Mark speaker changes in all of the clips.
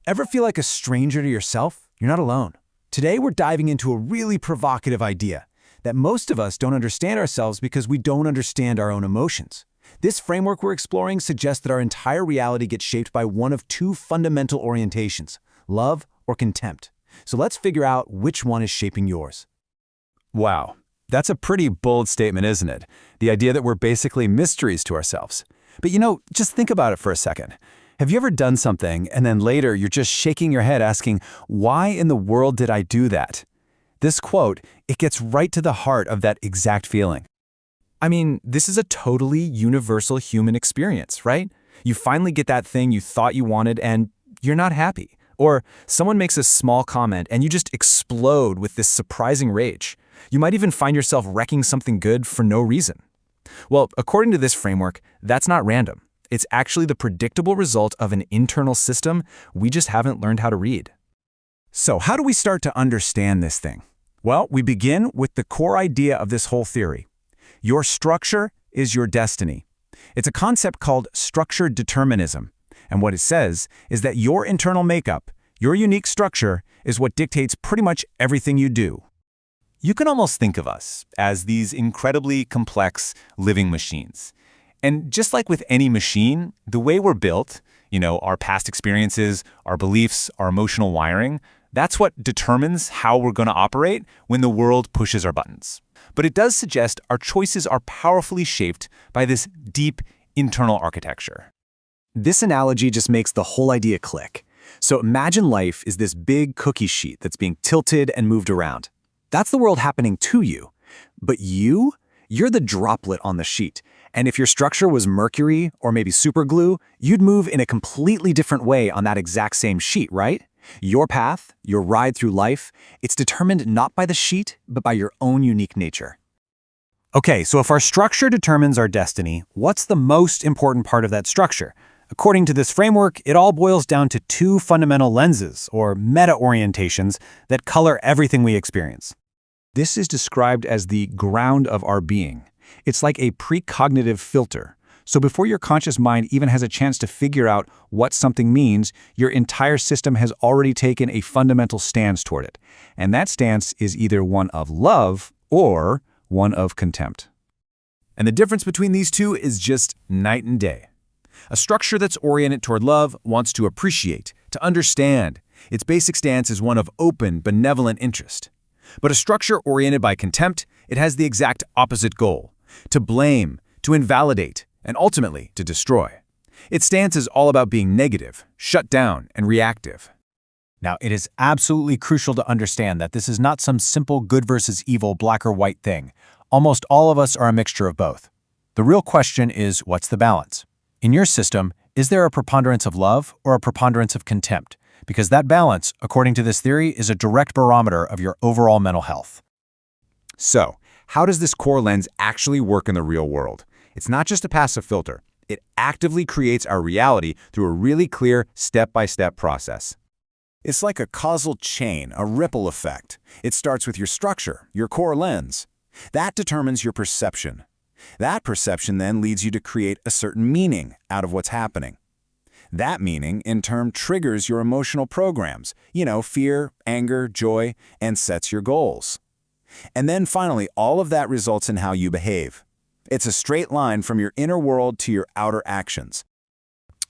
Speaker 1: Ever feel like a stranger to yourself? You're not alone. Today we're diving into a really provocative idea that most of us don't understand ourselves because we don't understand our own emotions. This framework we're exploring suggests that our entire reality gets shaped by one of two fundamental orientations, love or contempt. So let's figure out which one is shaping yours.
Speaker 2: Wow, that's a pretty bold statement, isn't it? The idea that we're basically mysteries to ourselves. But just think about it for a second. Have you ever done something and then later you're just shaking your head asking, why in the world did I do that? This quote, it gets right to the heart of that exact feeling.
Speaker 3: I mean, this is a totally universal human experience, right? You finally get that thing you thought you wanted and you're not happy. Or someone makes a small comment and you just explode with this surprising rage. You might even find yourself wrecking something good for no reason. Well, according to this framework, that's not random. It's actually the predictable result of an internal system we just haven't learned how to read.
Speaker 1: So how do we start to understand this thing? Well, we begin with the core idea of this whole theory. Your structure is your destiny. It's a concept called structured determinism. And what it says is that your internal makeup, your unique structure, is what dictates pretty much everything you do.
Speaker 2: You can almost think of us as these incredibly complex living machines. And just like with any machine, the way we're built, our past experiences, our beliefs, our emotional wiring, that's what determines how we're going to operate when the world pushes our buttons. But it does suggest our choices are powerfully shaped by this deep internal architecture.
Speaker 1: This analogy just makes the whole idea click. So imagine life is this big cookie sheet that's being tilted and moved around. That's the world happening to you. But you're the droplet on the sheet. And if your structure was mercury or maybe superglue, you'd move in a completely different way on that exact same sheet, right? Your path, your ride through life, it's determined not by the sheet, but by your own unique nature. Okay, so if our structure determines our destiny, what's the most important part of that structure? According to this framework, it all boils down to two fundamental lenses, or meta-orientations, that color everything we experience. This is described as the ground of our being. It's like a precognitive filter. So before your conscious mind even has a chance to figure out what something means, your entire system has already taken a fundamental stance toward it. And that stance is either one of love or one of contempt.
Speaker 3: And the difference between these two is just night and day. A structure that's oriented toward love wants to appreciate, to understand. Its basic stance is one of open, benevolent interest. But a structure oriented by contempt, it has the exact opposite goal: to blame, to invalidate, and ultimately to destroy. Its stance is all about being negative, shut down, and reactive.
Speaker 1: Now, it is absolutely crucial to understand that this is not some simple good versus evil, black or white thing. Almost all of us are a mixture of both. The real question is, what's the balance? In your system, is there a preponderance of love or a preponderance of contempt? Because that balance, according to this theory, is a direct barometer of your overall mental health.
Speaker 4: So, how does this core lens actually work in the real world? It's not just a passive filter. It actively creates our reality through a really clear step-by-step process. It's like a causal chain, a ripple effect. It starts with your structure, your core lens. That determines your perception. That perception then leads you to create a certain meaning out of what's happening. That meaning, in turn, triggers your emotional programs, fear, anger, joy, and sets your goals. And then finally, all of that results in how you behave. It's a straight line from your inner world to your outer actions.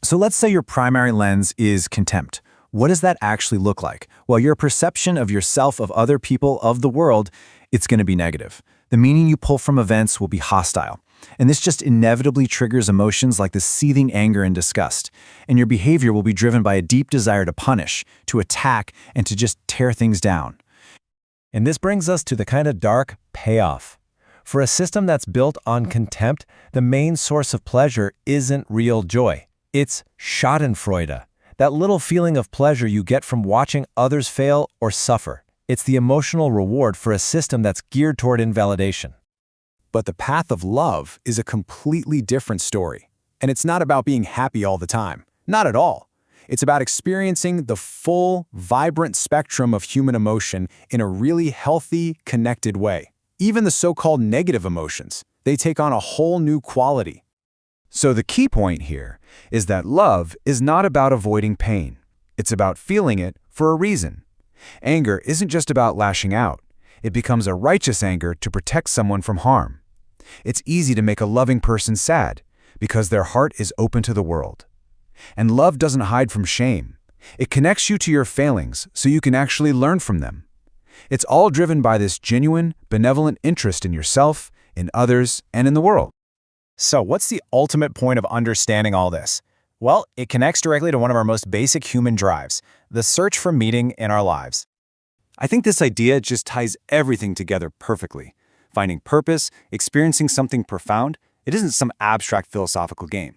Speaker 1: So let's say your primary lens is contempt. What does that actually look like? Well, your perception of yourself, of other people, of the world, it's going to be negative. The meaning you pull from events will be hostile. And this just inevitably triggers emotions like the seething anger and disgust. And your behavior will be driven by a deep desire to punish, to attack, and to just tear things down. And this brings us to the kind of dark payoff. For a system that's built on contempt, the main source of pleasure isn't real joy. It's Schadenfreude, that little feeling of pleasure you get from watching others fail or suffer. It's the emotional reward for a system that's geared toward invalidation.
Speaker 4: But the path of love is a completely different story. And it's not about being happy all the time. Not at all. It's about experiencing the full, vibrant spectrum of human emotion in a really healthy, connected way. Even the so-called negative emotions, they take on a whole new quality. So the key point here is that love is not about avoiding pain.
Speaker 3: It's about feeling it for a reason. Anger isn't just about lashing out. It becomes a righteous anger to protect someone from harm. It's easy to make a loving person sad because their heart is open to the world. And love doesn't hide from shame. It connects you to your failings so you can actually learn from them. It's all driven by this genuine, benevolent interest in yourself, in others, and in the world.
Speaker 1: So what's the ultimate point of understanding all this? Well, it connects directly to one of our most basic human drives, the search for meaning in our lives.
Speaker 2: I think this idea just ties everything together perfectly. Finding purpose, experiencing something profound, it isn't some abstract philosophical game.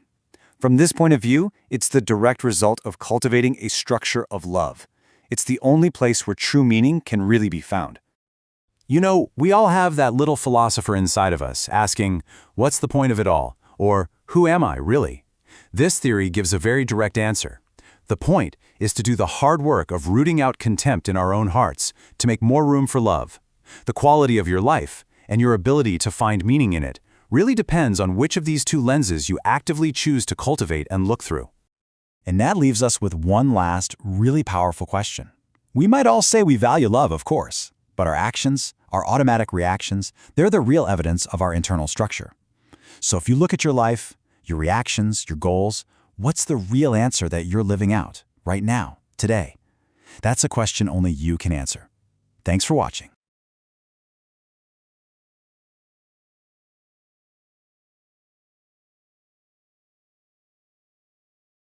Speaker 2: From this point of view, it's the direct result of cultivating a structure of love. It's the only place where true meaning can really be found.
Speaker 3: You know, we all have that little philosopher inside of us asking, what's the point of it all? Or, who am I, really? This theory gives a very direct answer. The point is to do the hard work of rooting out contempt in our own hearts to make more room for love. The quality of your life and your ability to find meaning in it really depends on which of these two lenses you actively choose to cultivate and look through.
Speaker 1: And that leaves us with one last, really powerful question. We might all say we value love, of course, but our actions, our automatic reactions, they're the real evidence of our internal structure. So if you look at your life, your reactions, your goals, what's the real answer that you're living out right now, today? That's a question only you can answer. Thanks for watching.